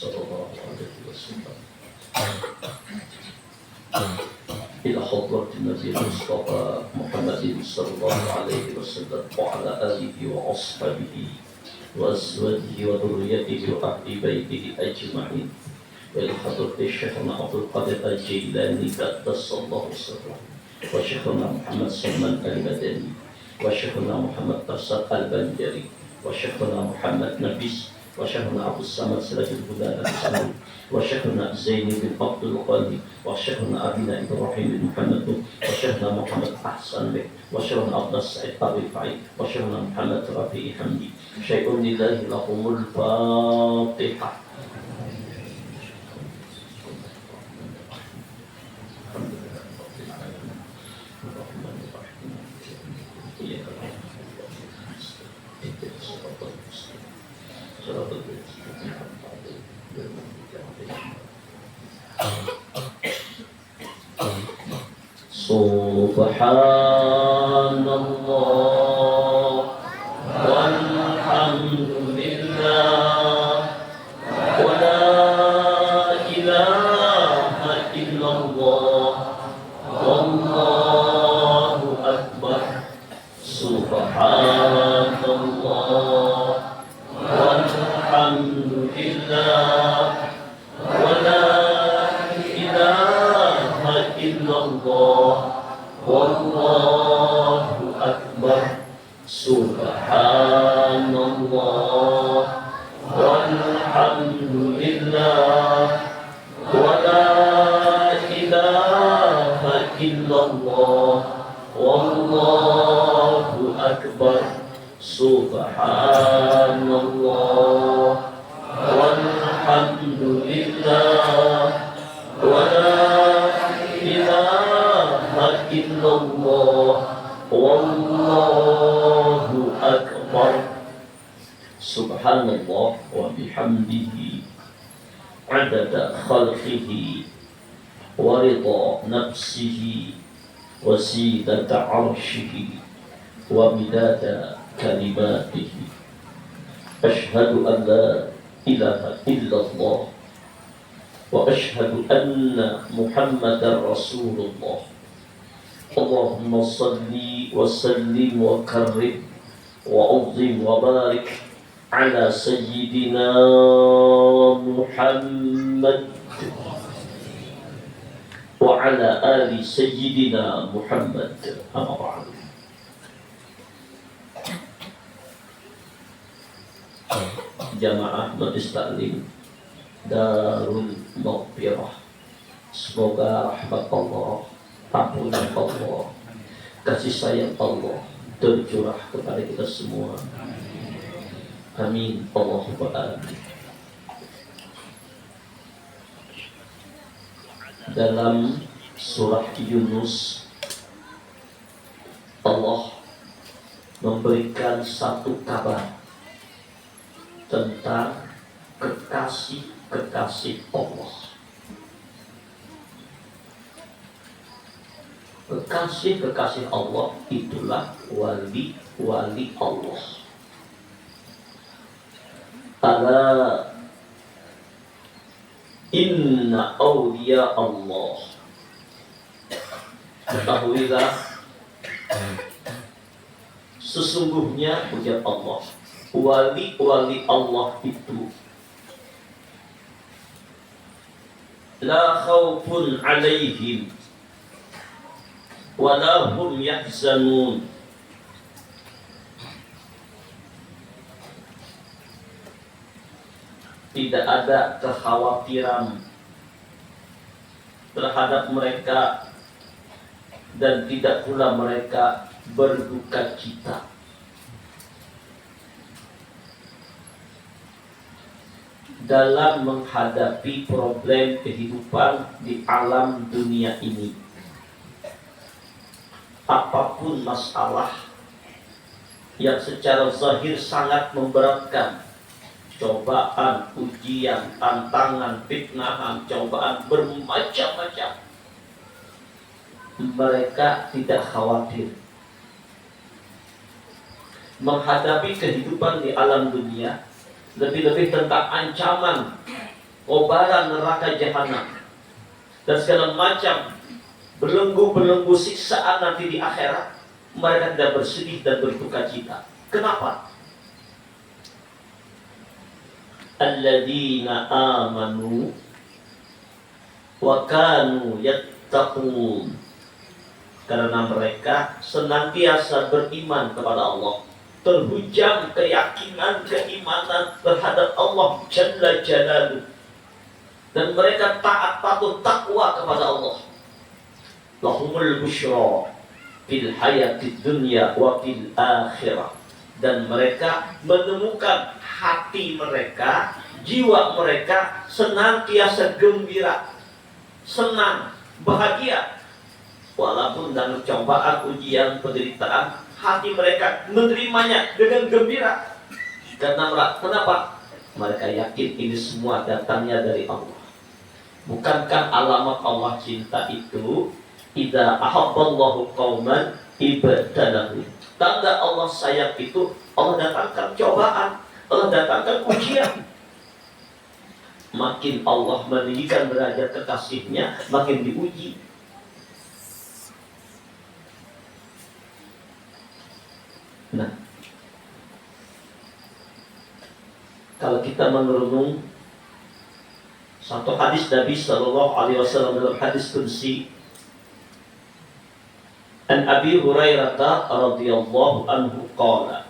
sallallahu alaihi wasallam ila hadratin Nabi Mustafa Muhammadin sallallahu alaihi wasallam wa ala alihi wa ashabihi wa azwajihi wa dhurriyyatihi wa ahli baitihi ajma'in wa ila hadrati Syekhna Abdul Qadir Al-Jailani qaddasallahu sirrahu wa Syekhna Muhammad Salman Al-Madani wa Syekhna Muhammad Tasad Al-Banjari wa Syekhna Muhammad Nabis wa Syekhna Abu Samad Sirajul Huda Al-Hasan wa Syekhna Zaini bin Abdul Qadi wa Syekhna Abina Ibrahim bin Muhammad wa Syekhna Muhammad Ahsan bin wa Syekhna Abdul Sa'id Al-Rifai wa Syekhna Muhammad Rafi'i Hamdi syai'un lillahi lahumul Fatihah. Subhanallah walhamdulillah wa la ilaha illallah wallahu akbar. Subhanallah walhamdulillah wa la ilaha illallah wallahu akbar. Subhanallah walhamdulillah wa la ilaha illallah wallahu akbar. Subhanallah walhamdulillah wa la ilaha illallah wallahu akbar. Subhanallah wa bihamdihi adada khalqihi wa ridha nafsihi wa zinata arshihi wa midada kalimatihi. Ashhadu an la ilaha illallah wa ashhadu anna Muhammadar Rasulullah. Allahumma salli wa sallim wa karrim wa azim wa barik ala sayyidina Muhammad wa ala ali sayyidina Muhammad. Amma ba'du. Jamaah Majlis Taklim Darul Maghfirah, semoga rahmat Allah, ampunan Allah, kasih sayang Allah tercurah kepada kita semua. Amin Allahumma amin. Dalam surah Yunus, Allah memberikan satu kabar tentang kekasih-kekasih Allah. Kekasih-kekasih Allah itulah wali-wali Allah. Ala inna awliya Allah. Ketahuilah, sesungguhnya ujar Allah, wali-wali Allah itu la khawfun alaihim wa la hum yahzanun. Tidak ada kekhawatiran terhadap mereka dan tidak pula mereka berduka cita. Dalam menghadapi problem kehidupan di alam dunia ini, apapun masalah yang secara zahir sangat memberatkan, cobaan, ujian, tantangan, fitnahan, cobaan bermacam-macam, mereka tidak khawatir. Menghadapi kehidupan di alam dunia, lebih-lebih tentang ancaman kobaran neraka jahanam, dan segala macam belenggu-belenggu siksaan nanti di akhirat, mereka tidak bersedih dan berduka cita. Kenapa? Alladzina amanu wa kanu yattaqun. Karena mereka senantiasa beriman kepada Allah, terhujam keyakinan keimanan terhadap Allah Jalla Jalaluh, dan mereka taat patuh takwa kepada Allah. Lahumul busyra fil hayatid dunya wa fil akhirah. Dan mereka menemukan hati mereka, jiwa mereka senantiasa gembira, senang, bahagia. Walaupun dalam cobaan, ujian, penderitaan, hati mereka menerimanya dengan gembira. Karena kenapa? Mereka yakin ini semua datangnya dari Allah. Bukankah alamat Allah cinta itu, idza ahabballahu qauman ibtalahu. Tanda Allah sayang itu, Allah datangkan cobaan, Allah datangkan ujian. Makin Allah meninggikan derajat kekasihnya, makin diuji. Nah, kalau kita merenung satu hadis Nabi Sallallahu Alaihi Wasallam dalam hadis Qudsi, an Abi Hurairah radhiyallahu anhu qala,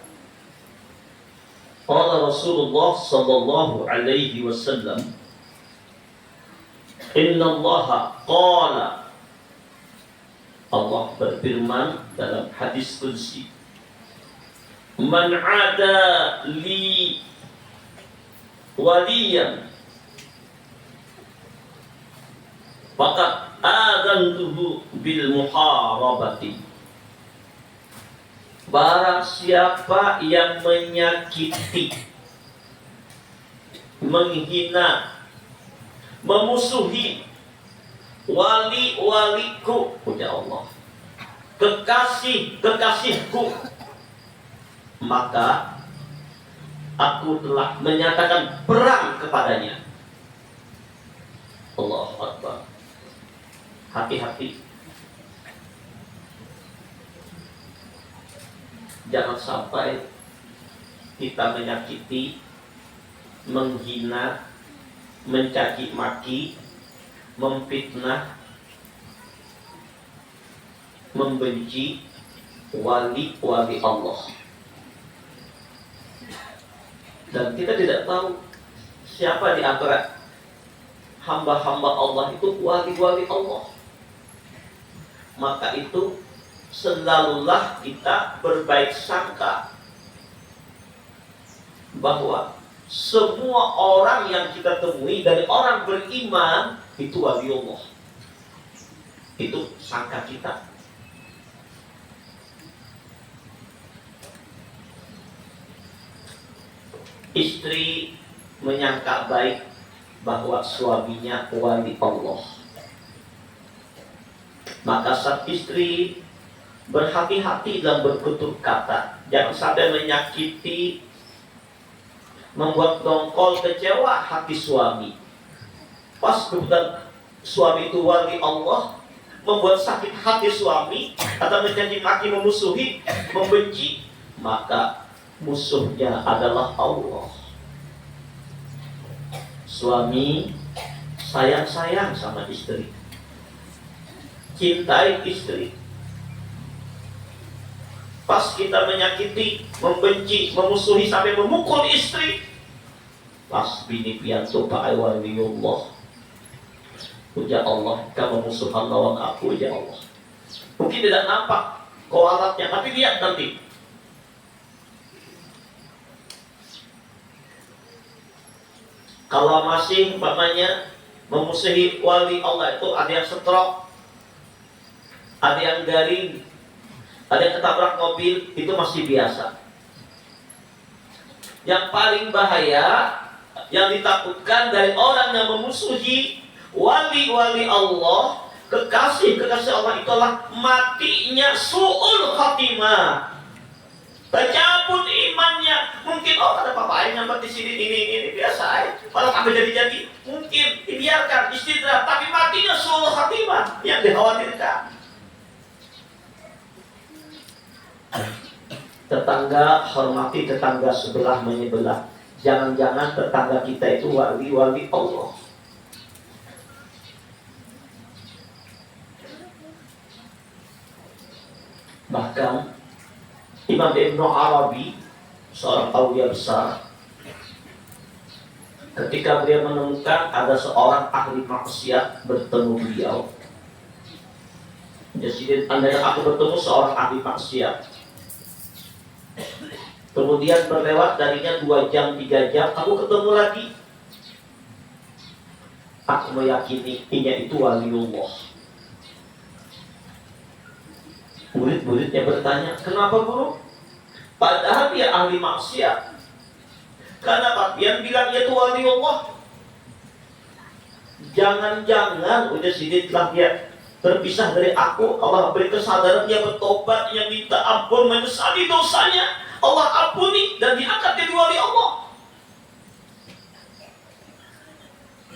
qala Rasulullah Sallallahu Alaihi Wasallam, Inna Allah qala, Allah berfirman dalam hadis Qudsi, Man ada li waliyan faqad adantuhu bil muharabati. Barang siapa yang menyakiti, menghina, memusuhi wali-waliku, punya Allah, kekasih-kekasihku, maka aku telah menyatakan perang kepadanya. Allahu Akbar. Hati-hati, jangan sampai kita menyakiti, menghina, mencaci maki, memfitnah, membenci wali-wali Allah. Dan kita tidak tahu siapa di antara hamba-hamba Allah itu wali-wali Allah. Maka itu selalulah kita berbaik sangka bahwa semua orang yang kita temui dari orang beriman itu wali Allah. Itu sangka kita. Istri menyangka baik bahwa suaminya wali Allah, maka sang istri berhati-hati dalam bertutur kata, jangan sampai menyakiti, membuat dongkol, kecewa hati suami. Pas kebetulan suami itu wali Allah, membuat sakit hati suami, atau mencaci maki, memusuhi, membenci, maka musuhnya adalah Allah. Suami sayang-sayang sama istri, cintai istri. Pas kita menyakiti, membenci, memusuhi sampai memukul istri, pas bini pianto pakai waliullah, ujar Allah, kamu musuhan lawan aku, ya Allah. Mungkin tidak nampak koalatnya, tapi lihat nanti. Kalau masih umpamanya memusuhi wali Allah itu, ada yang stroke, ada yang garing, ada yang ketabrak mobil, itu masih biasa. Yang paling bahaya, yang ditakutkan dari orang yang memusuhi wali-wali Allah, kekasih-kekasih Allah, itulah matinya su'ul khatimah, Tercabut imannya. Mungkin ada papa yang nyambat di sini ini biasa aja. Kalau kami jadi mungkin dibiarkan istirahat, tapi matinya suul khatimah yang dikhawatirkan. Tetangga hormati tetangga sebelah menyebelah. Jangan-jangan tetangga kita itu wali-wali Allah. Bahkan Imam Ibn Arabi, seorang aulia besar, ketika beliau menemukan ada seorang ahli maksiat bertemu beliau. Jadi andainya aku bertemu seorang ahli maksiat, kemudian berlewat darinya 2 jam, 3 jam, aku ketemu lagi, aku meyakini ini itu waliullah. Murid-muridnya bertanya, kenapa guru? Padahal dia ahli maksiat. Kenapa? Dia bilang dia itu waliullah. Jangan-jangan udah sini telah dia terpisah dari aku, Allah beri kesadaran, dia bertobat, dia minta ampun, menyesali dosanya, Allah ampuni, dan diangkat jadi wali Allah.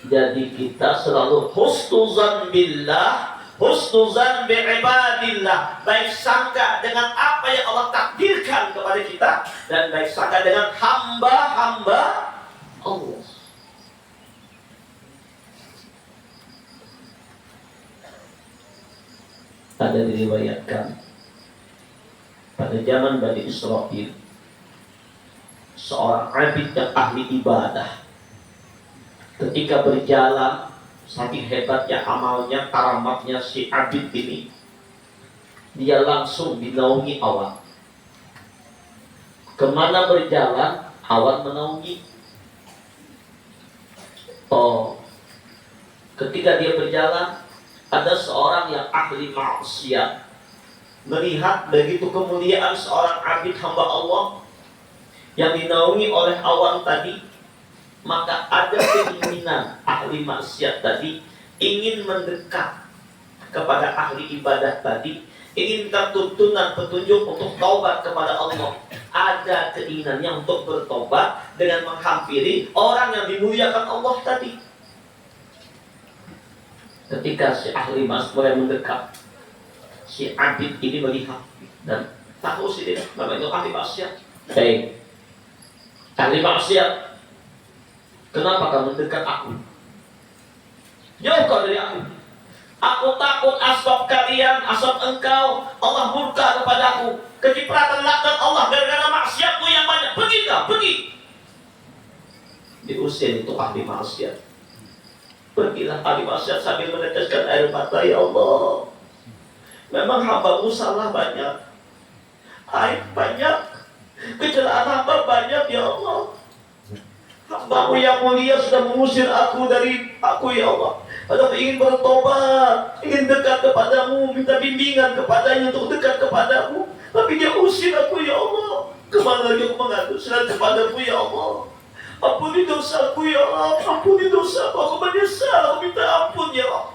Jadi kita selalu husnuzan billah, husnuzan bi'ibadillah, baik sangka dengan apa yang Allah takdirkan kepada kita, dan baik sangka dengan hamba-hamba Allah. Ada diriwayatkan pada zaman Bani Israil, seorang abid yang ahli ibadah, ketika berjalan, saking hebatnya amalnya, karamatnya si abid ini, dia langsung dinaungi awan. Kemana berjalan, awan menaungi. Ketika dia berjalan, ada seorang yang ahli maksiat melihat begitu kemuliaan seorang abid hamba Allah yang dinaungi oleh awan tadi, maka ada keinginan ahli maksiat tadi ingin mendekat kepada ahli ibadah tadi, ingin minta tuntunan petunjuk untuk taubat kepada Allah. Ada keinginannya untuk bertobat dengan menghampiri orang yang dimuliakan Allah tadi. Ketika si ahli maksiat mulai mendekat, si abid ini melihat dan tahu sih dia namanya ahli maksiat. Hei, ahli maksiat, kenapa kamu mendekat aku? Jauh kau dari aku. Aku takut asbab kalian, asbab engkau, Allah murka kepadaku. Kecipratan laknat Allah gara-gara maksiatmu yang banyak. Pergi kau, pergi. Diusir itu ahli maksiat. Pergilah ahli maksiat sambil meneteskan air mata, ya Allah, memang hamba-Mu salah banyak, aib banyak, kecelakaan hamba banyak, ya Allah. Hamba-Mu yang mulia sudah mengusir aku dari aku, ya Allah. Padahal ingin bertobat, ingin dekat kepadamu, minta bimbingan kepadanya untuk dekat kepadamu, tapi dia usir aku, ya Allah. Kemana lagi aku mengadu selain kepadamu, ya Allah. Ampuni dosaku, ya Allah. Ampuni dosaku, aku menyesal, aku minta ampun, ya Allah.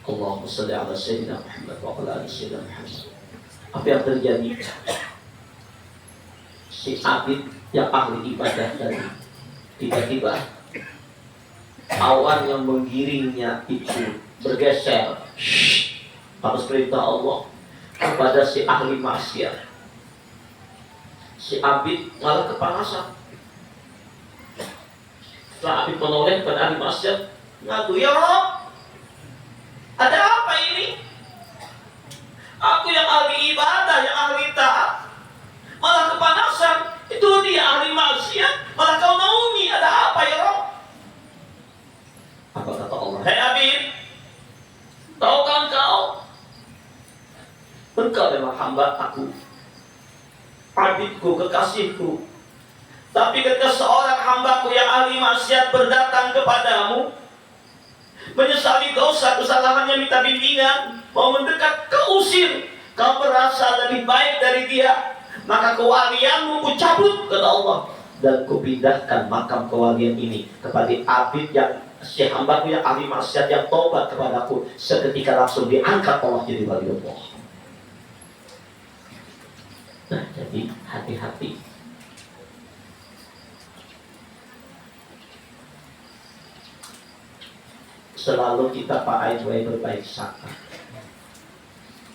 Allahumma salli ala Sayyidina Muhammad wa ala ali Sayyidina Muhammad. Apa yang terjadi? Si abid yang ahli ibadah tadi, tiba-tiba awan yang menggiringnya itu bergeser atas perintah Allah kepada si ahli maksiat. Si abid malah kepanasan. Setelah abid menoleh pada ahli maksiat, ngaku, ya Rob, ada apa ini? Aku yang ahli ibadah, yang ahli taat, malah kepanasan. Itu dia ahli maksiat, malah kau naungi. Ada apa, ya Rob? Apa kata Allah? Hei abid, tahukah engkau memang hamba aku, abidku, kekasihku. Tapi ketika seorang hambaku yang ahli maksiat berdatang kepadamu, menyesali dosa kesalahannya, minta bimbingan, mau mendekat, kau usir. Kau merasa lebih baik dari dia, maka kewalianmu ku cabut, kata Allah, dan ku pindahkan makam kewalian ini kepada abid yang si hambaku yang ahli maksiat yang tobat kepadaku. Seketika langsung diangkat Allah jadi wali Allah. Nah, jadi hati-hati. Selalu kita pakai berbaik sangka.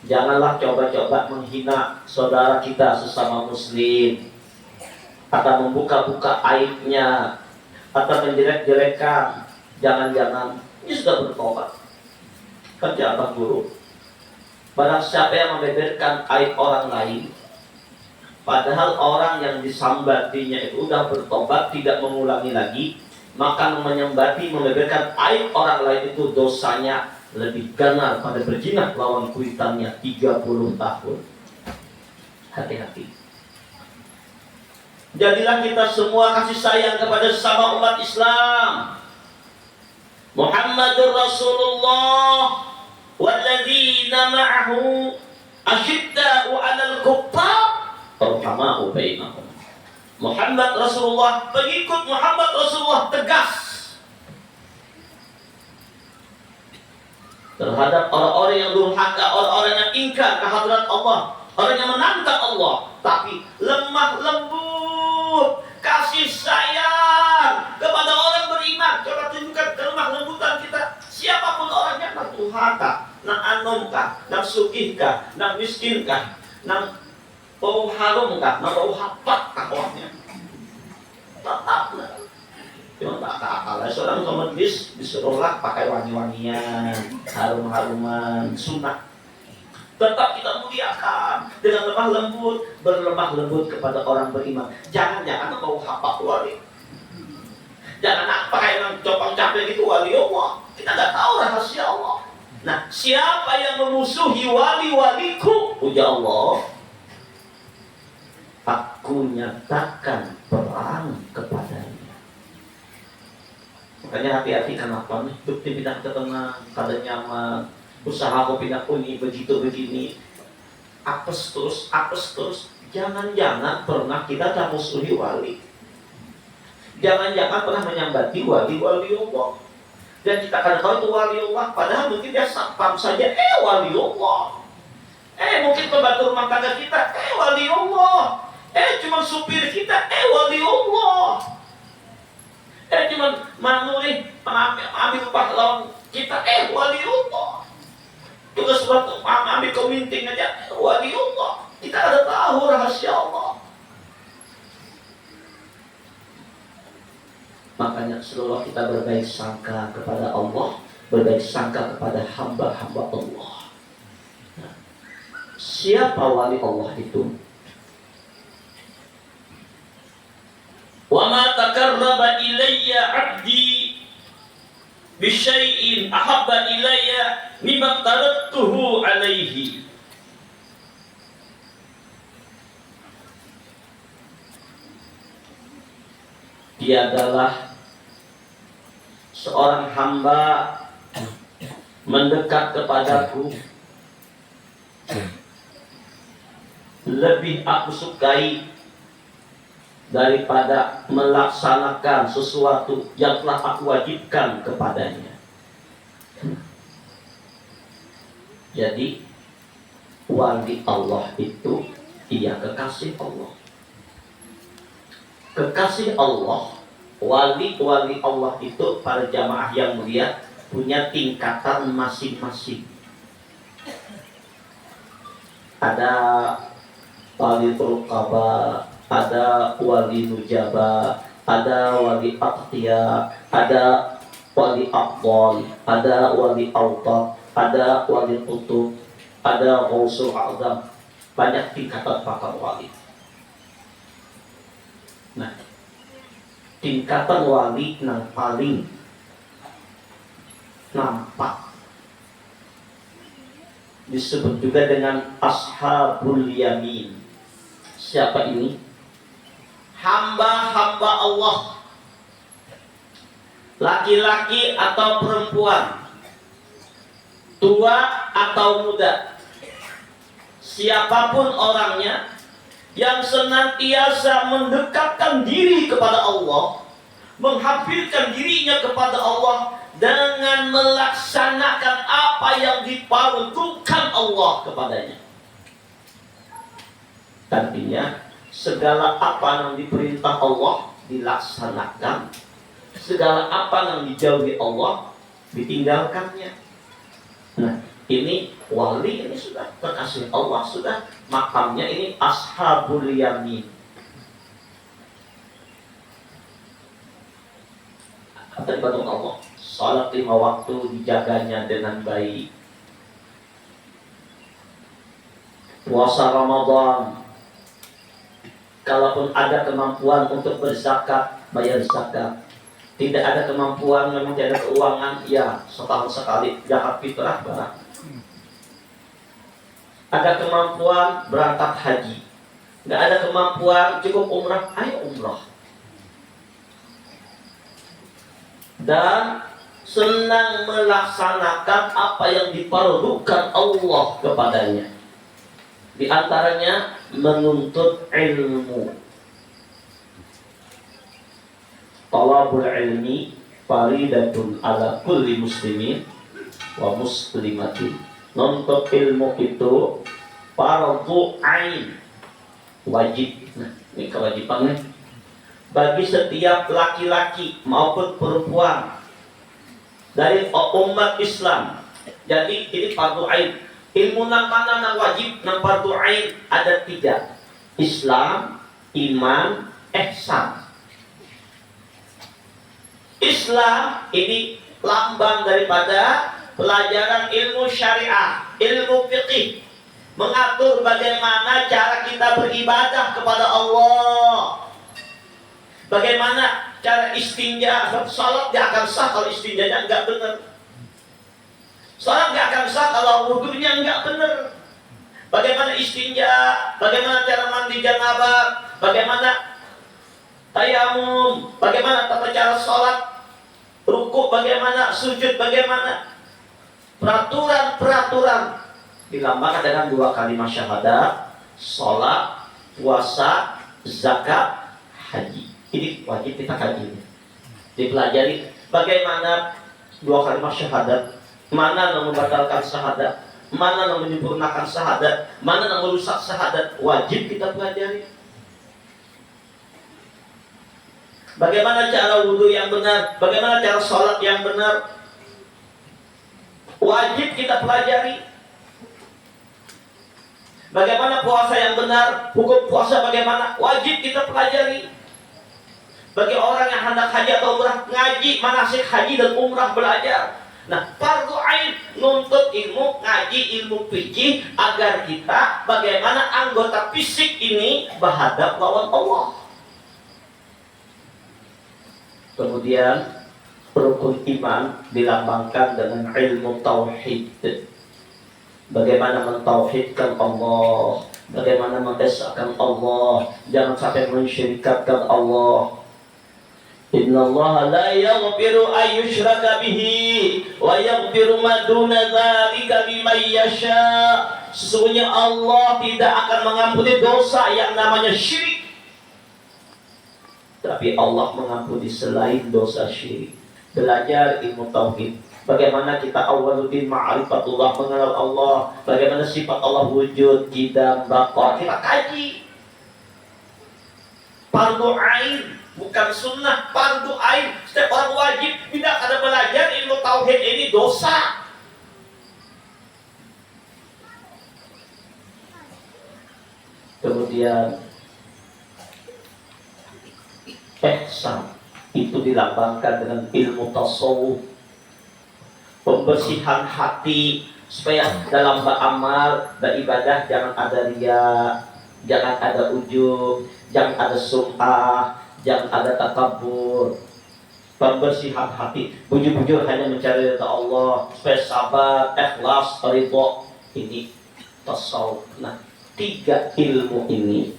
Janganlah coba-coba menghina saudara kita sesama muslim, atau membuka-buka aibnya, atau menjelek-jelekan. Jangan-jangan ini sudah bertobat. Kerja apa guru? Barang siapa yang membeberkan aib orang lain, padahal orang yang disambatinya itu sudah bertobat, tidak mengulangi lagi, maka menyambati, membeberkan aib orang lain itu dosanya lebih ganar pada berjinah lawan kuitannya 30 tahun. Hati-hati. Jadilah kita semua kasih sayang kepada sesama umat Islam. Muhammadur Rasulullah walladzina ma'ahu asyidda'u 'alal kuffar rahama'u bainahum. Muhammad Rasulullah, pengikut Muhammad Rasulullah tegas terhadap orang-orang yang durhaka, orang-orang yang ingkar kehadirat Allah, orang yang menantang Allah, tapi lemah lembut, kasih sayang kepada orang beriman. Coba tunjukkan kelemah lembutan kita. Siapapun orangnya, nak durhaka, nak anomkah, nak sugihkah, nak miskinkah, nak bau harumkah, nak bau hapatkah orangnya, tetap cuma tak kalah. Seorang ke majlis disuruhlah pakai wangi-wangian, harum-haruman, sunnah. Tetap kita muliakan dengan lemah lembut, berlemah lembut kepada orang beriman. Jangan-jangan bau hapak wali. Jangan pakai copang capek gitu wali Allah. Kita nggak tahu rahasia Allah. Nah, siapa yang memusuhi wali-waliku, ujar Allah, aku nyatakan perang kepadanya. Makanya hati-hati, kenapa nih? Bukti pindah ke tengah, kada nyaman. Usaha aku pindah ini begitu begini. Apes terus, apes terus. Jangan-jangan pernah kita tak musuhi wali. Jangan-jangan pernah menyambati wali-wali Allah. Dan kita akan tahu itu wali Allah. Padahal mungkin dia satpam saja, wali Allah. Mungkin pembantu rumah tangga kita, wali Allah. Cuma supir kita, wali Allah. Cuma manuri ambil pahlawan kita, wali Allah. Juga suatu ambil kominting aja, wali Allah. Kita ada tahu rahasia Allah. Makanya selalu kita berbaik sangka kepada Allah, berbaik sangka kepada hamba-hamba Allah. Nah, siapa wali Allah itu? Wa ma taqarraba ilayya 'abdi bi syai'in ahabba ilayya mimma taraktuhu 'alaihi. Dia adalah seorang hamba mendekat kepadaku, lebih aku sukai daripada melaksanakan sesuatu yang telah aku wajibkan kepadanya. Jadi wali Allah itu ia kekasih Allah. Kekasih Allah, wali-wali Allah itu para jamaah yang mulia punya tingkatan masing-masing. Ada wali Rukaba, ada wali Nujaba, ada wali Aqtiya, ada wali Aqbal, ada wali Awtab, ada wali Qutub, ada Ghausul A'zam. Banyak tingkatan para wali. Nah, tingkatan wali yang paling nampak disebut juga dengan Ashabul Yamin. Siapa ini? Hamba-hamba Allah, laki-laki atau perempuan, tua atau muda, siapapun orangnya yang senantiasa mendekatkan diri kepada Allah, menghampirkan dirinya kepada Allah dengan melaksanakan apa yang diperuntukkan Allah kepadanya. Artinya segala apa yang diperintah Allah dilaksanakan, segala apa yang dijauhi Allah ditinggalkannya. Nah, ini wali, ini sudah kekasih Allah, sudah makamnya ini ashabul yamin. Apa dibantu Allah? Salat 5 waktu dijaganya dengan baik. Puasa Ramadan, kalaupun ada kemampuan untuk berzakat, bayar zakat. Tidak ada kemampuan, memang tidak ada keuangan, ya setahun sekali zakat fitrah barang. Ada kemampuan, berangkat haji. Nggak ada kemampuan, cukup umrah, ayo umrah. Dan senang melaksanakan apa yang diperlukan Allah kepadanya. Di antaranya menuntut ilmu. Talabul ilmi faridatun ala kulli muslimin wa muslimatin. Nuntut ilmu itu fardhu ain, wajib. Nah, ini kewajibannya bagi setiap laki-laki maupun perempuan dari umat Islam. Jadi ini fardhu ain. Ilmu mana yang wajib, yang fardhu ain ada 3. Islam, iman, ihsan. Islam ini lambang daripada pelajaran ilmu syariah, ilmu fiqih, mengatur bagaimana cara kita beribadah kepada Allah, bagaimana cara istinja. Salat gak akan sah kalau istinjanya enggak benar. Salat gak akan sah kalau wudunya enggak benar. Bagaimana istinja, bagaimana cara mandi janabah, bagaimana tayamum, bagaimana tata cara salat, rukuk bagaimana, sujud bagaimana. Peraturan-peraturan dilambangkan dengan 2 kalimat syahadat, salat, puasa, zakat, haji. Ini wajib kita kaji, dipelajari bagaimana 2 kalimat syahadat, mana yang membatalkan syahadat, mana yang menyempurnakan syahadat, mana yang merusak syahadat, wajib kita pelajari. Bagaimana cara wudhu yang benar, bagaimana cara sholat yang benar, wajib kita pelajari. Bagaimana puasa yang benar, hukum puasa bagaimana, wajib kita pelajari. Bagi orang yang hendak haji atau umrah, ngaji manasik haji dan umrah, belajar. Nah, fardhu ain, nuntut ilmu, ngaji ilmu fikih agar kita bagaimana anggota fisik ini berhadap lawan Allah. Kemudian rukun iman dilambangkan dengan ilmu tauhid. Bagaimana mentauhidkan Allah, bagaimana mengesahkan Allah, jangan sampai mensyirikatkan Allah. Innallaha la yaghfiru an yushraka bihi wa yaghfiru ma duna dzalika liman yasha. Sesungguhnya Allah tidak akan mengampuni dosa yang namanya syirik, tapi Allah mengampuni selain dosa syirik. Belajar ilmu tauhid, bagaimana kita awaluddin ma'rifatullah, mengenal Allah, bagaimana sifat Allah wujud, qidam, baqa, kita kaji. Fardhu ain, bukan sunnah, fardhu ain. Setiap orang wajib, tidak ada belajar ilmu tauhid ini dosa. Kemudian ihsan itu dilambangkan dengan ilmu tasawuf, pembersihan hati supaya dalam beramal, beribadah jangan ada riya, jangan ada ujub, jangan ada sum'ah, jangan ada takabur. Pembersihan hati, bujur-bujur hanya mencari ridha Allah, supaya sabar, ikhlas, ridha. Ini tasawuf. Nah, 3 ilmu ini,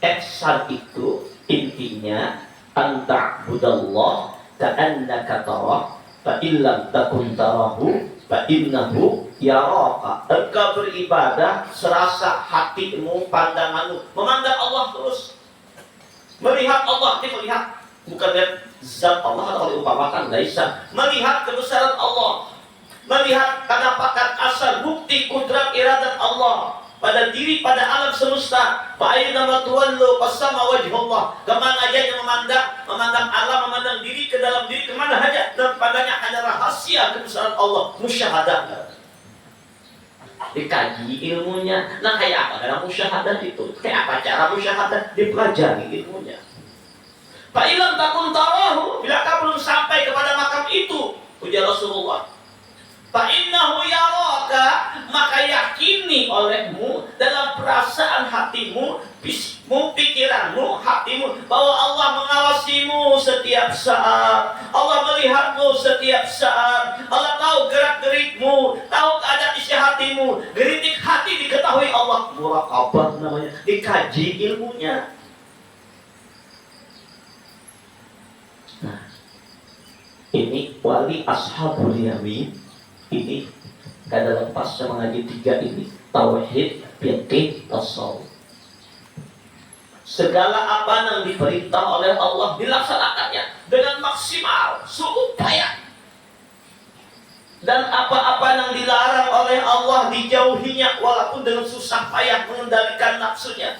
ihsan itu intinya anta'budallah ka'annaka tarah fa illam takun tarahu fa innahu yaraka. Engkau beribadah serasa hatimu, pandanganmu memandang Allah terus, melihat Allah. Ini melihat bukan lihat zat Allah atau diumpamakan, laisa, melihat kebesaran Allah, melihat kenapakan asal bukti kudrat iradat Allah. pada diri, pada alam semesta. Fa'ainama tuwallu fasama wajhullah. Kemana aja yang memandang alam, memandang diri, ke dalam diri, kemana saja, dan padanya hanya rahasia kebesaran Allah. Musyahadah. Dikaji ilmunya. Nah, kayak apa dalam musyahadah itu? Kayak apa cara musyahadah? Dipelajari ilmunya. Fa'ilam takun tarahu, bila kau belum sampai kepada makam itu, ujar Rasulullah, fa'innahu yaraka, maka yakini olehmu dalam perasaan hatimu, fisikmu, pikiranmu, hatimu, bahwa Allah mengawasimu setiap saat, Allah melihatmu setiap saat, Allah tahu gerak-gerikmu, tahu keadaan isi hatimu, geritik hati diketahui Allah. Muraqabah namanya, dikaji ilmunya. Nah, ini wali ashabul yamin. Ini kada lepas mengaji tiga ini, tauhid, fiqih, tasawuf. Segala apa yang diperintah oleh Allah dilaksanakannya dengan maksimal, seupaya. Dan apa-apa yang dilarang oleh Allah dijauhinya, walaupun dengan susah payah mengendalikan nafsunya.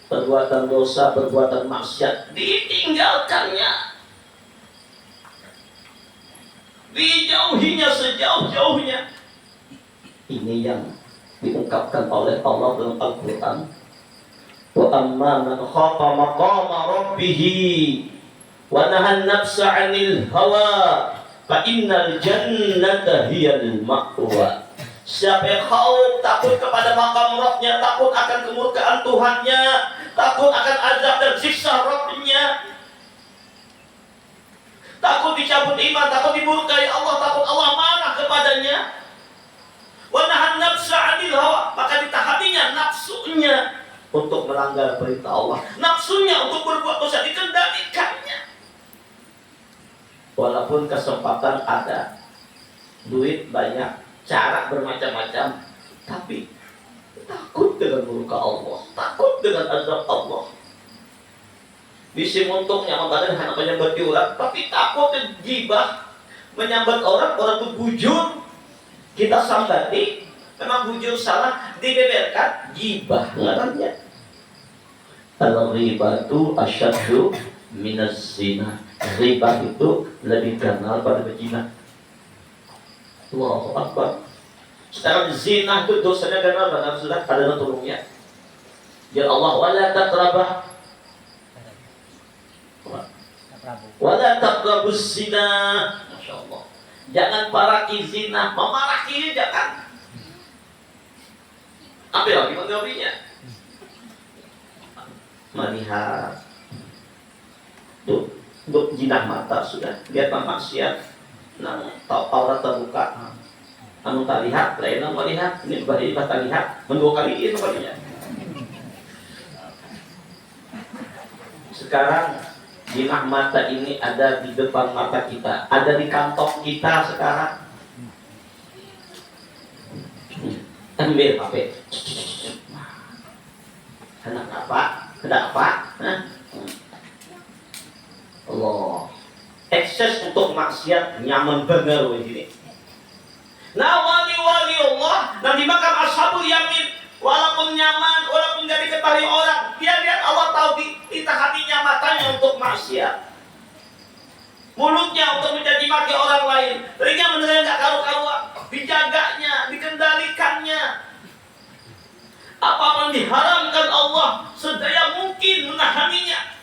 Perbuatan dosa, perbuatan maksiat ditinggalkannya, dijauhinya sejauh-jauhnya. Ini yang diungkapkan oleh Allah dalam Al-Quran. Wa amma man khafa maqama rabbih wa nahan nafsa 'anil hawa fa innal jannata hiyal ma'wa. Siapa yang khauf, takut kepada makam Rabbnya, takut akan kemurkaan Tuhannya, takut akan azab dan siksa Rabbnya, takut dicabut iman, takut dimurkai Allah, takut Allah marah kepadanya. Wa nahan nafsa 'anil hawa, maka ditahaninya nafsunya untuk melanggar perintah Allah, nafsunya untuk berbuat dosa dikendalikannya. Walaupun kesempatan ada, duit banyak, cara bermacam-macam, tapi takut dengan murka Allah, takut dengan azab Allah. Bisi untungnya membadan hanya menyambat orang, tapi takut gibah menyambat orang itu bujur, kita sambati, memang bujur salah, dibeberkan, gibah ngarannya. Al-ribatu asyaddu minaz zina. Riba itu lebih kenal pada berzina. Allahu Akbar. Sekarang zina itu dosanya kenal pada sudah ada turunnya. Ya Allah, wala taqrabah wala taqrabus zina. Masya Allah. Jangan paraki zina, memaraki jangan. Apa lagi mengawinya? Melihat tuh, untuk jinah mata sudah lihat maksiat, nah aurat terbuka, anu tak lihat, lain mau lihat, ini bari tak lihat, mendua kali ini sebagainya. Sekarang jinah mata ini ada di depan mata kita, ada di kantong kita sekarang. Ambil HP. Kenapa? Allah. Ekses untuk maksiat nyaman benar ini. Nah, wali-wali Allah dan di makam ashabul yamin, walaupun nyaman, walaupun gak diketahui orang, dia lihat Allah tahu kita hatinya, matanya untuk maksiat, mulutnya untuk mencaci maki orang lain, telinga mendengar gak karu-karuan, dijaganya, dikendalikannya. Apa yang diharamkan Allah sedaya mungkin menahaninya,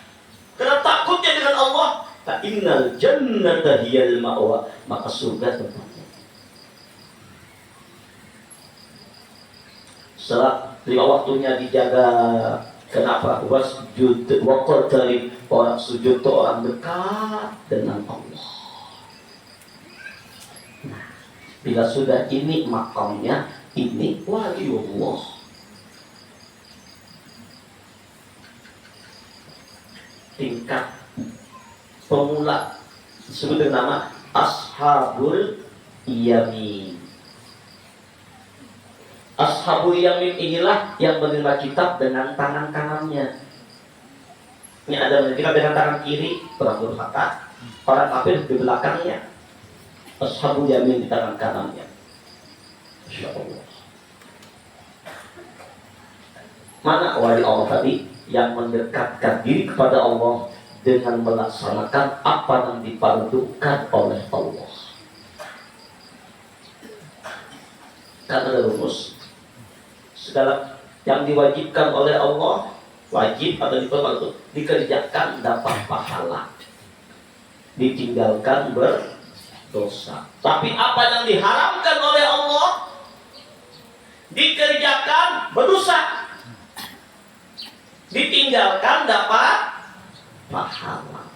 karena takutnya dengan Allah. Fa innal jannata hiyal ma'wa, maka surga tempatnya. Salat lima waktunya dijaga. Kenapa? Wasjud wa qarib, orang sujud itu orang dekat dengan Allah. Nah, bila sudah ini makamnya, ini waliullah. Tingkat pemula disebut dengan nama ashabul yamin. Ashabul yamin inilah yang menerima kitab dengan tangan kanannya. Ini ada kitab dengan tangan kiri, orang durhaka, orang kafir di belakangnya. Ashabul yamin di tangan kanannya. Masya Allah. Mana wali Allah tadi yang mendekatkan diri kepada Allah dengan melaksanakan apa yang dipadukan oleh Allah. Kan ada rumus. Segala yang diwajibkan oleh Allah wajib atau diperlukan dikerjakan dapat pahala, ditinggalkan berdosa. Tapi apa yang diharamkan oleh Allah dikerjakan berdosa, ditinggalkan dapat pahala.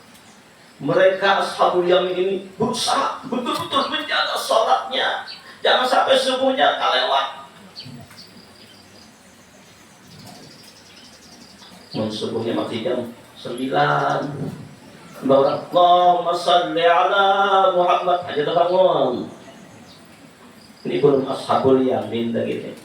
Mereka ashabul yamin ini berusaha betul-betul menjaga sholatnya, jangan sampai subuhnya kelewat. Subuhnya masih jam 9. Allahumma salli ala Muhammad aja terbangun. Ini belum ashabul yamin lagi.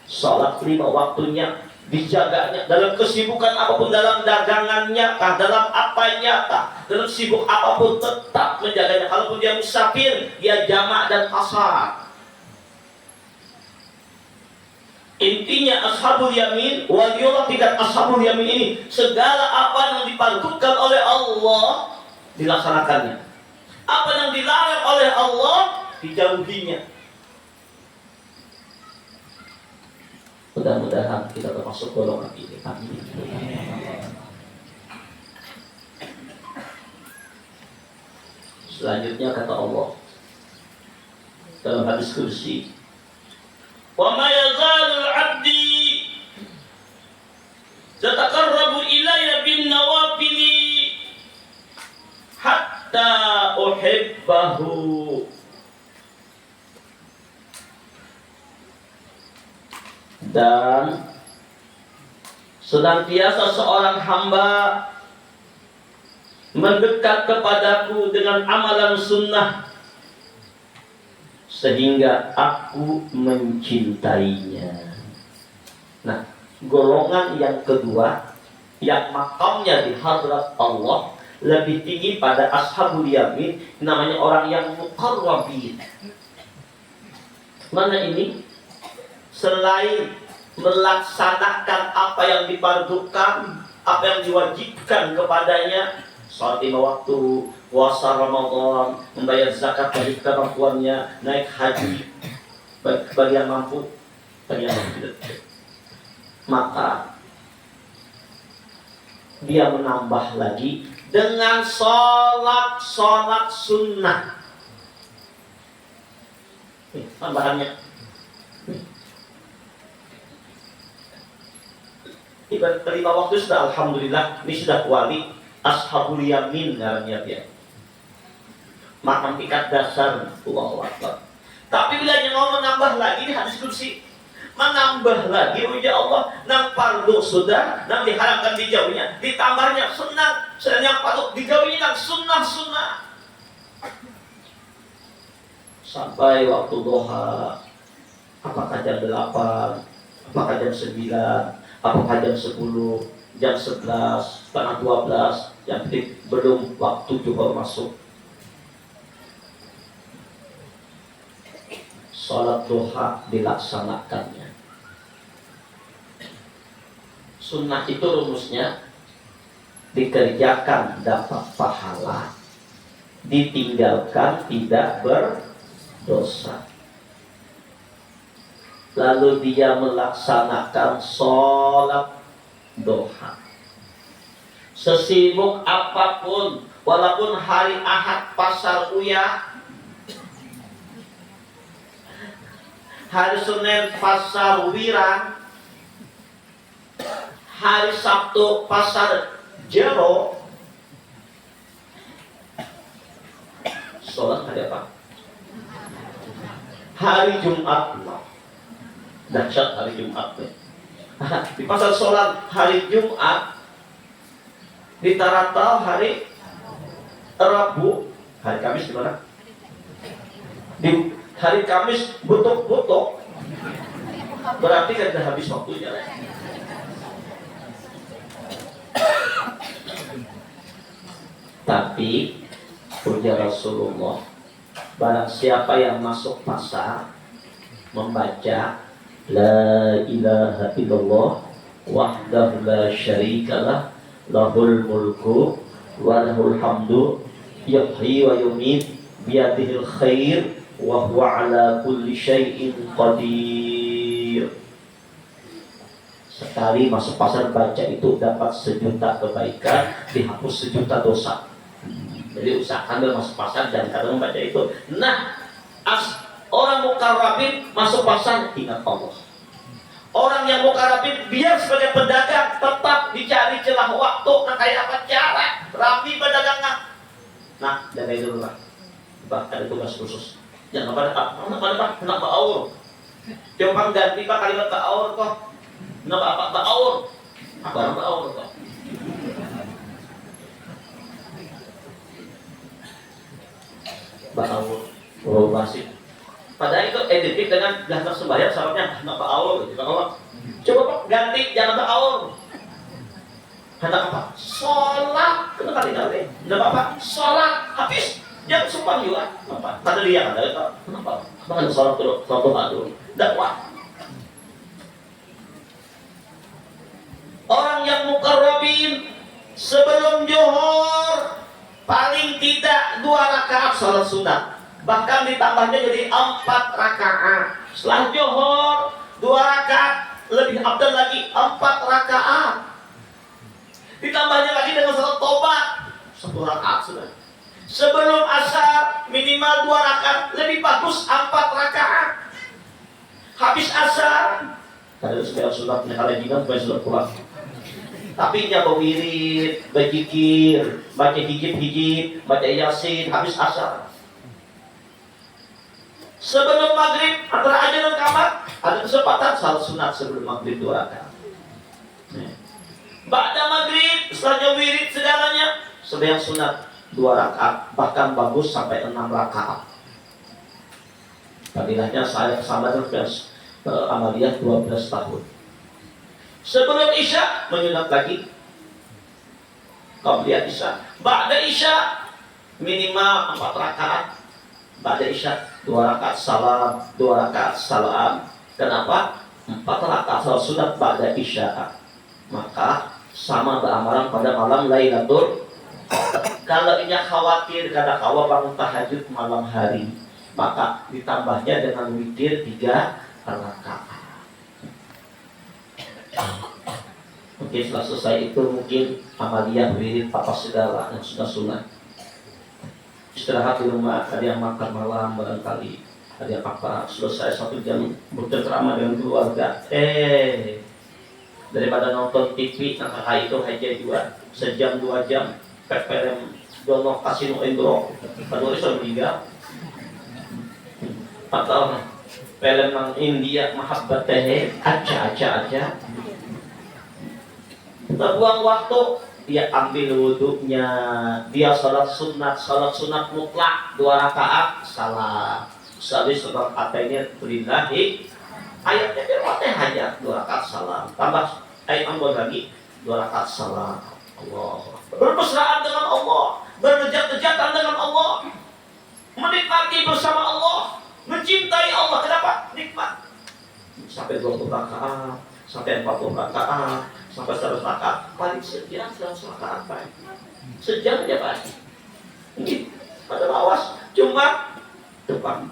Salat 5 waktunya dijaganya dalam kesibukan apapun, dalam dagangannya kah, dalam apanya kah, dalam sibuk apapun tetap menjaganya. Kalaupun dia musafir, dia jamak dan qasar. Intinya ashabul yamin, waliullah tingkat ashabul yamin ini, segala apa yang dipadukan oleh Allah dilaksanakannya, apa yang dilarang oleh Allah dijauhinya. Mudah-mudahan kita termasuk golongan ini. Amin. Selanjutnya kata Allah dalam hadis kursi, wa ma yazalul 'abdi yataqarrabu ilayya bin nawafili hatta uhibbahu. Dan senantiasa seorang hamba mendekat kepadaku dengan amalan sunnah sehingga aku mencintainya. Nah, golongan yang kedua yang makamnya di hadrat Allah lebih tinggi pada ashabul yamin, namanya orang yang muqarrabin. Mana ini? Selain melaksanakan apa yang dipadukan, apa yang diwajibkan kepadanya, sholat 5 waktu, puasa Ramadan, membayar zakat bagi kemampuannya, naik haji bagi yang mampu, bagi yang tidak, maka dia menambah lagi dengan sholat sunnah. Tambahannya ibarat 5 waktu sudah alhamdulillah, ini sudah wali ashabul yamin namanya dia. Makam tingkat dasar, Allahu Akbar. Tapi bila yang mau menambah lagi di hadis kursi, menambah lagi, ya Allah, nang fardu sudah, nang diharamkan dijauhnya, ditambahnya sunnah, sedang yang patut dijauhinya nang sunnah. Sampai waktu duha, apakah jam 8, apakah jam 9, apakah jam 10, jam 11, setengah 12, yang penting belum waktu juga masuk. Salat duha dilaksanakannya. Sunnah itu rumusnya dikerjakan dapat pahala, ditinggalkan tidak berdosa. Lalu dia melaksanakan sholat duha. Sesibuk apapun, walaupun hari Ahad pasar uyah, hari Senin pasar wirang, hari Sabtu pasar jero, sholat hari apa? Hari Jumat. Dahsyat hari Jumat. Di pasar sholat hari Jumat, di Taratau hari Rabu, hari Kamis gimana? Di hari Kamis butuk-butuk, berarti kan sudah habis waktunya. Tapi puja Rasulullah, Barang siapa yang masuk pasar membaca La ilaha illallah wahdahu la syarikalah lahul mulku wa lahul hamdu yuhyi wa yumiit biyadihil khair wa huwa ala kulli syai'in qadir. Sekali masuk pasar baca itu dapat 1.000.000 kebaikan, dihapus 1.000.000 dosa. Jadi usahakan masuk pasar dan kadang membaca itu. Nah, orang mukarrabin masuk pasar ingat Allah. Orang yang mukarrabin biar sebagai pedagang tetap dicari celah waktu. Nah, kayak apa cara rapi pedagangan. Nah, jaga dulu lah. Bahkan itu tugas khusus. Jangan pada kenapa aur? Tiap ganti pak kalimat aur kok. Kenapa apa ba'aur? Apa ba'aur kok? Ba'aur, oh masih. Padahal itu identik dengan daftar sembahyang, sahabatnya kenapa ba'aur? Coba pak ganti, jangan ba'aur. Hendak apa? Sholat, kenapa diganti? Kenapa apa? Sholat, habis. Jangan sumpah juga. Kenapa? Kata dia kan, kenapa? Bahkan sholat dulu, sholat dulu. Dakwah. Orang yang mukarrabin sebelum zuhur paling tidak 2 rakaat salat sunat, bahkan ditambahnya jadi 4 rakaat. Setelah zuhur 2 rakaat, lebih afdal lagi 4 rakaat. Ditambahnya lagi dengan salat tobat 1 rakaat sudah. Sebelum asar minimal 2 rakaat, lebih bagus 4 rakaat. Habis asar, kalau sudah sunatnya kalau jingan sudah pulang. Tapi dia berwirid, berzikir, baca hijib-hijib, baca yasin, habis asar. Sebelum maghrib, antara ajan dan qamat, ada kesempatan salat sunat sebelum maghrib 2 rakaat. Ba'da maghrib, setelahnya wirid segalanya, sembahyang sunat 2 rakaat, bahkan bagus sampai 6 rakaat. Fadilahnya saya kesama dengan Amaliyah 12 tahun. Sebelum Isya menyunat lagi qabliyah Isya. Ba'da Isya minimal 4 rakaat. Ba'da Isya 2 rakaat salam, 2 rakaat salam. Kenapa? 4 rakaat salat sunat ba'da Isya. Maka sama beramalan pada malam Lailatul. Kalau ini khawatir kada kawa bangun tahajud malam hari, maka ditambahnya dengan witir 3 rakaat. Oke, setelah selesai itu mungkin amaliyah, wirid, apa segala yang sudah sunat. Istirahat di rumah, ada yang makan malam barangkali, ada yang apa, selesai 1 jam bercengkrama dengan keluarga. Daripada nonton TV, nah itu aja juga 1 jam 2 jam, PPM dono kasino endro, padahal sudah meninggal. Atau film yang India mahabbat teh aja. Terbuang waktu, dia ambil wudhunya, dia salat sunat mutlak 2 rakaat salat. Habis sholat atainya berilahi, ayatnya firman hajat 2 rakaat salat. Tambah ayat ambon lagi 2 rakaat salat. Allah. Bermesraan dengan Allah, bernejat-nejatan dengan Allah, menikmati bersama Allah, mencintai Allah. Kenapa? Nikmat. Sampai 20 rakaat, sampai 40 rakaat, sampai 100 rakaat, paling sejam 100 rakaat Pak. Sejam aja Pak. Ini pada lawas, cuma depan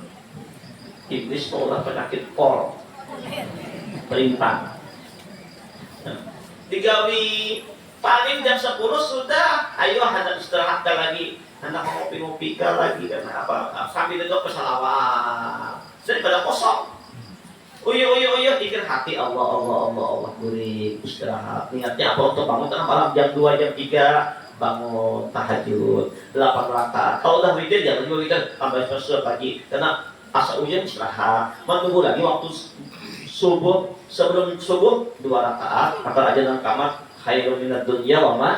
iblis mengolah penyakit kol, perintah. Digawi paling jam 10 sudah, ayo hendak istirahat lagi, hendak ngopi-ngopi lagi karena apa? Sambil duduk pesalawat. Jadi pada kosong. Uyo pikir hati Allah guring istirahat. Niatnya apa? Untuk bangun tengah malam jam 2 jam 3 bangun tahajud 8 rakaat. Kalau udah witir jangan juga witir tambah sesuatu pagi karena asa hujan istirahat. Menunggu lagi waktu subuh, sebelum subuh 2 rakaat antara ajan dan qamat khairun minad dunya wa ma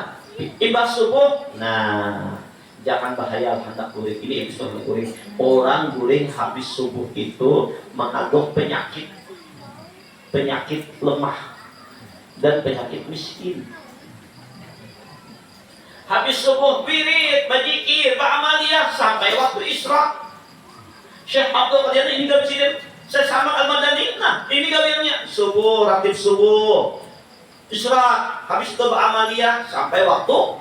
ibas subuh. Nah, jangan bahaya hendak guring. Ini episode guring. Orang guring habis subuh itu mengandung penyakit lemah dan penyakit miskin. Habis subuh wirid, berzikir, beramaliyah sampai waktu isra. Syekh Abdul Qadir ini gak bisa saya sama Al-Madani. Nah, ini gawirnya subuh, ratib subuh, istirahat, habis itu beramaliyah sampai waktu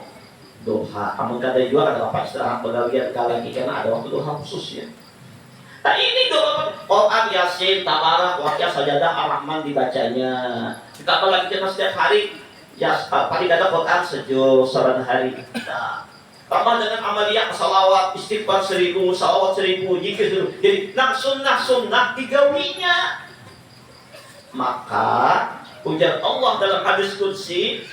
duha. Amun kada juga ada apa istirahat pegawaian lagi karena ada waktu duha khususnya. Nah ini doa Quran, Yasin, Tabarak, Waqiah, Sajadah, Ar-Rahman dibacanya. Ditambah lagi kita setiap hari ya paling ada Quran sejauh saban hari. Nah, tambah dengan amaliyah salawat, istighfar 1000, salawat 1000, zikir. Jadi nak sunnah digawinya. Maka ujar Allah dalam hadis qudsi,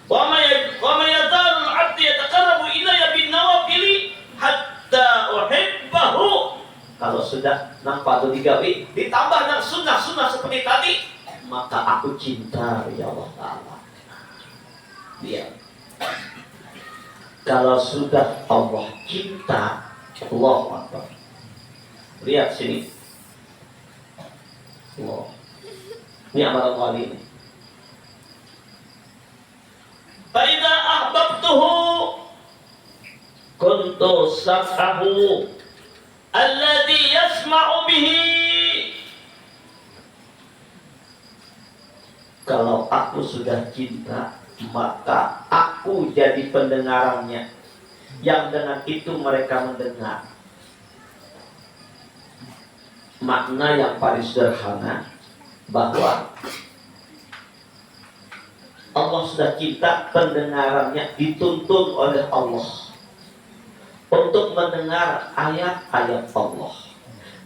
wa may yazalul 'abdu yataqarrabu ilayya bin nawafili hatta uhibbahu. Kalau sudah nampak atau digawi, ditambah dengan sunnah seperti tadi, maka aku cinta ya Allah Ta'ala. Dia. Kalau sudah Allah cinta, Allah Akbar. Lihat sini. Allah. Ini amalan wali ini. Fa'idha ahbabtuhu kuntu sab'ahu alladhi yasma'u bihi. Kalau aku sudah cinta, maka aku jadi pendengarannya, yang dengan itu mereka mendengar. Makna yang paling sederhana bahwa Allah sudah cinta, pendengarannya dituntun oleh Allah untuk mendengar ayat-ayat Allah,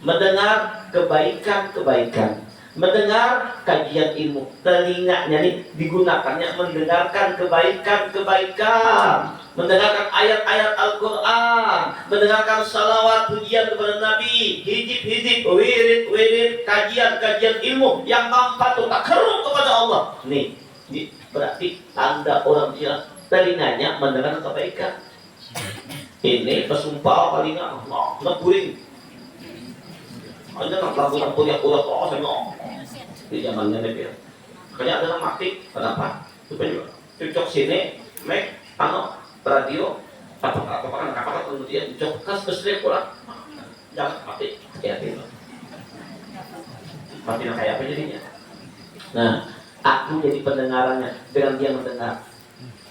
mendengar kebaikan-kebaikan, mendengar kajian ilmu. Telinganya nih digunakannya mendengarkan kebaikan-kebaikan, mendengarkan ayat-ayat Al-Quran, mendengarkan salawat pujian kepada Nabi, hijib-hijib, wirid-wirid, kajian-kajian ilmu yang mampu takarrub kepada Allah. Nih berarti tanda orang bilang telinganya mendengar kebaikan. Ini pesumpah paling ngeburing. Ada lagu kuliah ulah di zamannya Nabi. Makanya ada mati. Kenapa? Supaya cocok sini, make radio apa kemudian cocok kas kesel pulang. Jangan mati. Hati-hati. Mati kayak apa jadinya? Nah, aku jadi pendengarannya dengan dia mendengar.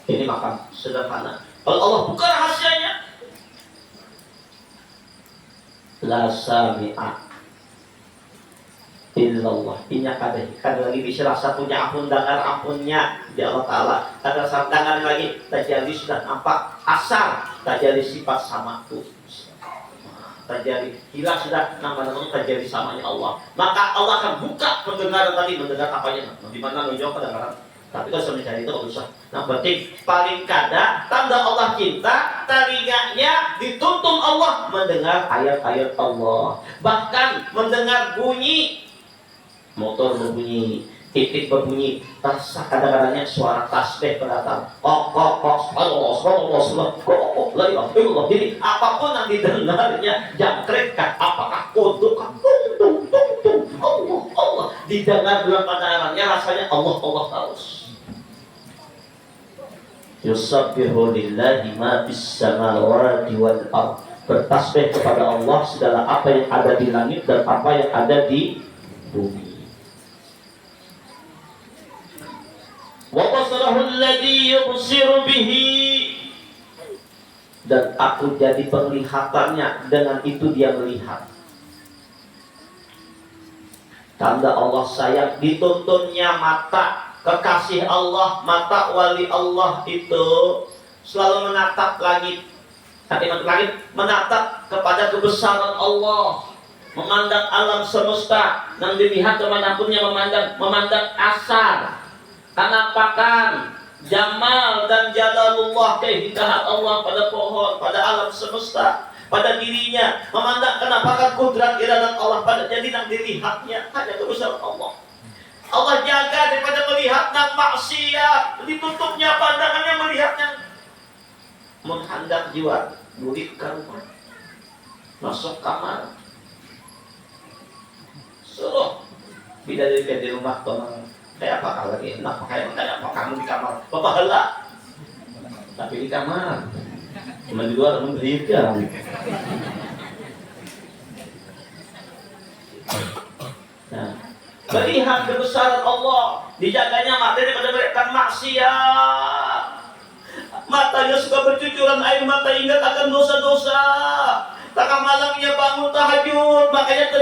Ini makam sederhana. Kalau Allah buka rahasianya, la sami'a illallah. Inya kada lagi bisa rasa punya ampun dengar ampunnya di Allah Ta'ala. Kada rasa dengar lagi, terjadi sudah nampak asar, terjadi sifat samaku, terjadi hilang sudah nama-nama terjadi samanya Allah. Maka Allah akan buka pendengaran tadi, mendengar apanya. Di mana menjawab pendengaran. Tapi kalau mencari itu usah. Nah penting paling kada tanda Allah cinta, telinganya dituntun Allah mendengar ayat-ayat Allah. Bahkan mendengar bunyi motor berbunyi, titik berbunyi, rasa kadang-kadangnya suara tasbih berdatang. Jadi apapun yang didengarnya jangkrik, apakah kodok, Allah didengar dalam pandangannya rasanya Allah terus. Yusabbihu lillahi ma fis samawati wal ardh. Bertasbih kepada Allah segala apa yang ada di langit dan apa yang ada di bumi. Wa basarahu alladhi yubsiru bihi. Dan aku jadi penglihatannya, dengan itu dia melihat. Tanda Allah sayang, dituntunnya mata. Kekasih Allah, mata wali Allah itu selalu menatap langit. Langit menatap kepada kebesaran Allah, memandang alam semesta, yang dilihat kemanapunnya memandang asar, kanapakan, jamal dan jalalullah, keindahan Allah pada pohon, pada alam semesta, pada dirinya, memandang kenapakan kudrat iradat Allah pada jadi yang dilihatnya hanya kebesaran Allah. Allah jaga daripada melihat yang maksiat, ditutupnya pandangannya melihatnya. Menghendak jiwa, mudik ke rumah, masuk kamar, suruh bidadari di rumah tolong kayak apa lagi enak kayak apa kamu di kamar, bapak helah, tapi di kamar, cuma di luar memberikan. melihat kebesaran Allah, dijaganya matanya pada mereka maksiat. Matanya suka bercucuran air mata, ingat akan dosa-dosa. Tengah malamnya bangun tahajud, makanya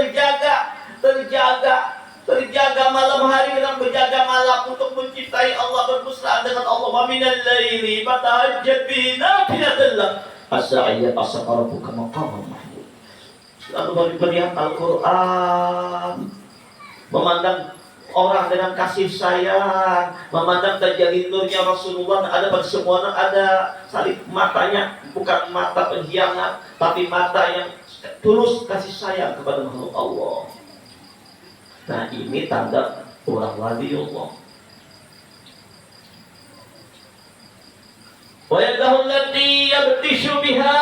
terjaga malam hari dengan berjaga malam untuk mencintai Allah, bermesraan dengan Allah. Wa minal laili fatahajjad bihi nafilatan lak asa ayyat asqarabuka maqaman mahmud. Lalu melihat Al-Quran, memandang orang dengan kasih sayang, memandang tajalli nurnya Rasulullah ada pada semua orang, ada salib matanya, bukan mata pengkhianat, tapi mata yang tulus kasih sayang kepada makhluk Allah. Nah, ini tanda orang waliullah. Wa yadahu allati yabtishu biha,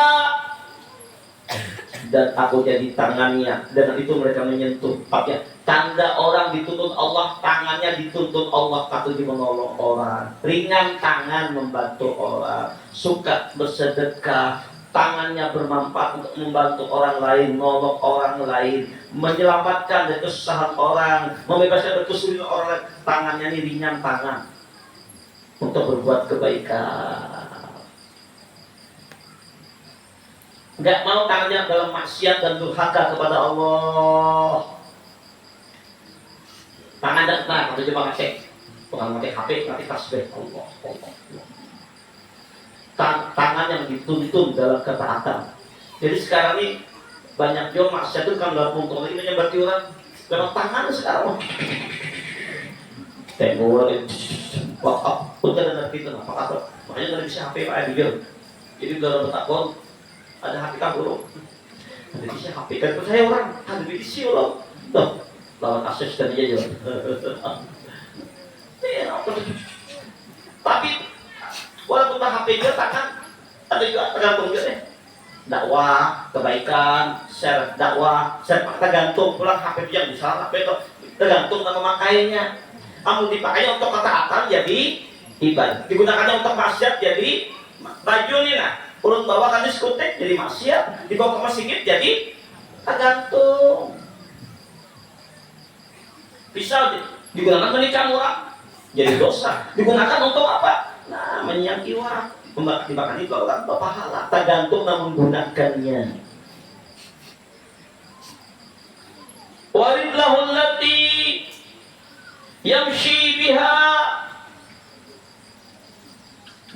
dan aku jadi tangannya, dengan itu mereka menyentuh. Pakai tanda orang dituntut Allah, tangannya dituntut Allah, takut menolong orang, ringan tangan membantu orang, suka bersedekah, tangannya bermanfaat untuk membantu orang lain, nolong orang lain, menyelamatkan dari kesusahan orang, membebaskan dari kesulitan orang lain. Tangannya ini ringan tangan untuk berbuat kebaikan. Enggak mau tangannya dalam maksiat dan durhaka kepada Allah. Tangan dan atau coba ngecek, bukan ngecek HP, nanti tasbih Allah. Tangan yang dituntun dalam ketaatan. Jadi sekarang ini banyak jual maksiat itu kan dalam puntung ini menyebabkan orang dalam tangan sekarang. Tengok wah, udah ada kita apa kata, makanya nggak bisa HP Pak Abigail. Jadi dalam betakon ada HP kabur, ada bisa HP kan percaya orang, ada bisa orang, tuh lawan akses dan dia jual. Tapi walaupun HP dia takkan ada juga tergantung juga deh. Dakwah, kebaikan, share dakwah, share tergantung pulang HP yang besar, HP itu tergantung nama makainya. Kamu dipakainya untuk ketaatan jadi ibadah, digunakannya untuk maksiat jadi baju nih nah. Urut bawa kan diskotek jadi maksiat, dibawa ke masjid jadi tergantung. Bisa digunakan menikah orang jadi dosa, digunakan untuk apa? Nah, menyangki orang, dimakan itu orang berpahala, tergantung namun menggunakannya. Waridlahul lati yamshi biha,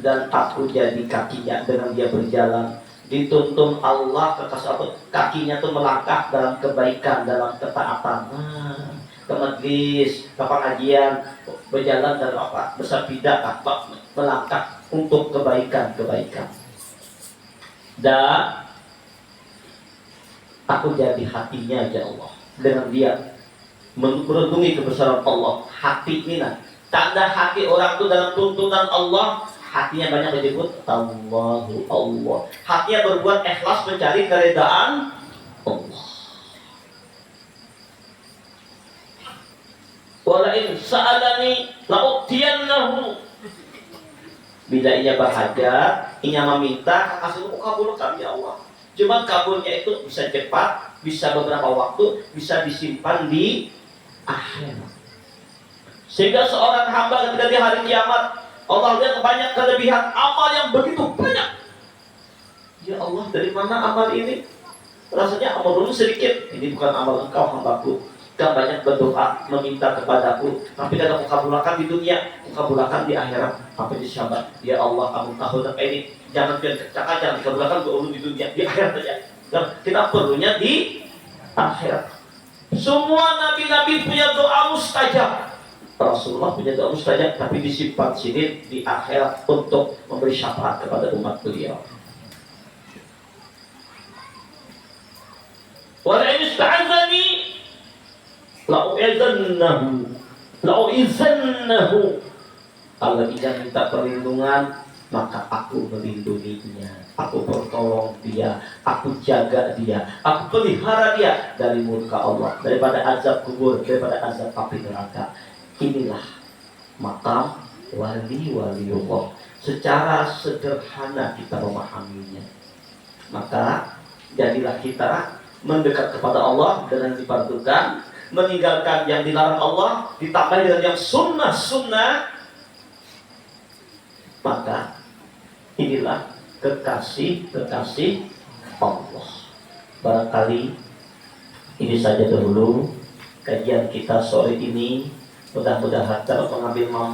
dan aku jadi kakinya dengan dia berjalan. Dituntun Allah kakinya tuh melangkah dalam kebaikan, dalam ketaatan. Ke majlis, ke pengajian, berjalan dalam apa? Bersabda apa? Melangkah untuk kebaikan-kebaikan. Dan aku jadi hatinya ya Allah, dengan dia merenungi kebesaran Allah. Hati ini nah, tanda hati orang itu dalam tuntunan Allah, hatinya banyak disebut Allahu Allah. Hatinya berbuat ikhlas mencari keridaan Allah. Walain sa'alani la'utiyannahu, bila ia berhajat, ia meminta, kasih kabulkan ya Allah. Cuma kabulnya itu bisa cepat, bisa beberapa waktu, bisa disimpan di akhirat. Sehingga seorang hamba ketika di hari kiamat, Allah lihat banyak kelebihan amal yang begitu banyak. Ya Allah, dari mana amal ini? Rasanya amal dulu sedikit. Ini bukan amal engkau hambaku. Kau banyak berdoa meminta kepadaku, tapi tidak kau kabulkan di dunia, kau kabulkan di akhirat. Apa di syabat? Ya Allah, kamu tahu dan ini jangan jangan dikabulkan dulu di dunia, di akhirat saja. Dan kita perlunya di akhirat. Semua nabi-nabi punya doa mustajab. Rasulullah punya doa mustajab, tapi disimpan sini di akhirat untuk memberi syafaat kepada umat beliau. Wala ista'azani la'u'izannahu. Kalau dia minta perlindungan, maka aku melindunginya, aku pertolong dia, aku jaga dia, aku pelihara dia dari murka Allah, daripada azab kubur, daripada azab api neraka. Inilah makam wali-waliullah. Secara sederhana kita memahaminya, maka jadilah kita mendekat kepada Allah dengan dibantukan meninggalkan yang dilarang Allah, ditambah dengan yang sunnah-sunnah, maka inilah kekasih-kekasih Allah. Barangkali ini saja dahulu kajian kita sore ini. Mudah-mudahan dapat mengambil manfaat